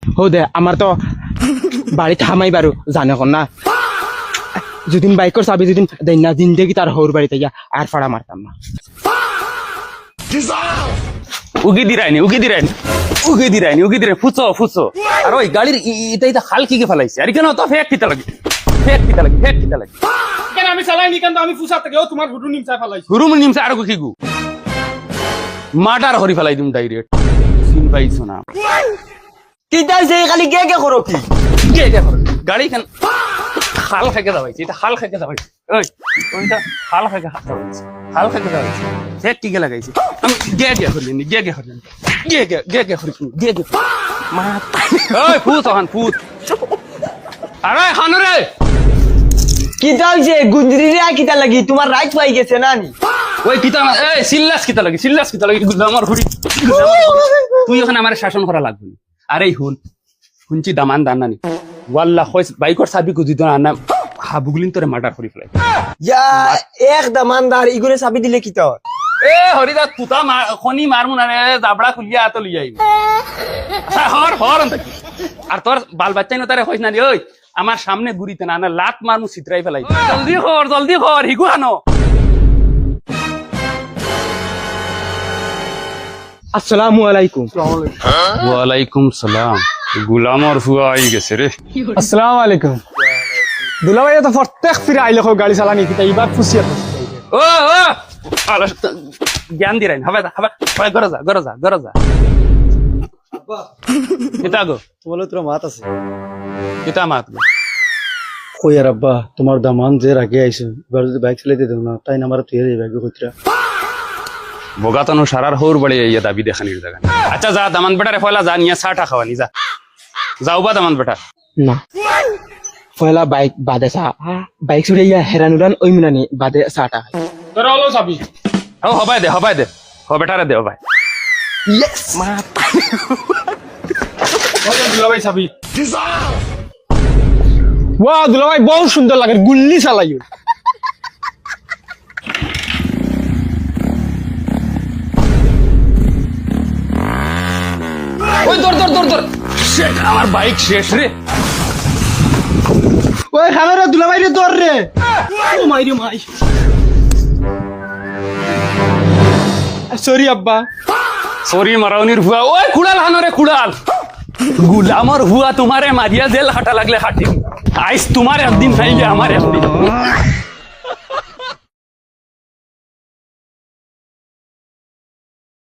হো দে আমার তো বাড়ি থামাই বারু জানে কোন না যেদিন বাইকর চাবি যেদিন দেন না জিন্দেগি তার হৌর বাড়িতে গিয়া আর ফাড়া মারতাম না উগি দিরাইনি ফুচো আর ওই গাড়ির ইটা হাল কি ফেলাইছে আর কেন তো ফেক কিতা লাগে কেন আমি চালাইনি কেন আমি ফুসা থেকে তোমার হুডু নিমচা ফেলাইছি হুরুম নিমছে আর কি গু মার্ডার হরি ফেলাই দিম ডাইরেক্ট সিন পাইছো না কি যাইছে খালি কে করো কি কে দেখো গাড়ি খান হাল খাইকে দাবাইছে এটা হাল খাইকে দাবাইছে ওই ওইটা হাল খাইকে দাবাইছে ফেক কি লাগাইছে আমি গে হরিনি মা ওই ফুট আরে খানরে কি যাইছে গুঞ্জরি রে কিটা লাগি তোমার রাইট পাই গেছে না নি ওই কিতা এই সিল্লাস কিতা লাগি আমার হুড়ি তুই ওখানে আমার শাসন করা লাগবে আরে শুনছি দামান দান নানি ওয়াল্লাহ কইস বাইকর চাবি কুদি তো না হাবুগুলিন তোরে মার্ডার করি ফেলাই ইয়া এক দামানদার ইগুরে চাবি দিলে কি তো এ হরিদা তুতা খনি মারমু না রে জাবড়া খুলিয়া আতো লই যাই আচ্ছা হর আর তোর বাল বাচ্চাই না তারে কইস না ওই আমার সামনে গুরিতে না লাত মারমু চিত্রাই ফেলাই জলদি কর হিগু আনো আসসালামু আলাইকুম ওয়ালাইকুম সালাম গুলামর ফুয়া আই গেছে রে আসসালামু আলাইকুম দুলাভাই তো প্রত্যেক ফিরে আইলে গাড়ি চালানি কিতা এবার ফুসিয়া ও জ্ঞান দিরাই হবে গরজা কিতা গো তোমার তোর মাত আছে কিতা মাত গো কই আর আব্বা তোমার দামান যে রাগে আইছো এবার যদি বাইক চালাইতে দেও না তাই না আমার তুই যাবে কইতরা বগাতনো সারার হৌর বড়ে ইয়া দাবি দেখানির জায়গা আচ্ছা যা দামান বেটারে ফয়লা যা নিয়া চাটা খাওয়ানি যাও বা দামান বেটা না পয়লা বাইক বাদে চা বাইক ছুড়ে ইয়া হেরান উড়ান ওই মিনানি বাদে চাটা তোরা হলো চাবি ও হবাই দে হ বেটারে দে হবাই ইয়েস মা দুলাভাই চাবি ওয়া দুলাভাই বহুত সুন্দর লাগে গুল্লি চালাইও ওই দর শেষ আমার বাইক শেষ রে ওই খানারে দুলাভাই রে দর রে ও মাই সরি আব্বা সরি মারাউনির হুয়া ওই খুড়াল হানরে খুড়াল গুলামর হুয়া তোমারে মারিয়া জেল হাঁটা লাগলে হাঁটি আইস তোমার একদিন নাই আমার একদিন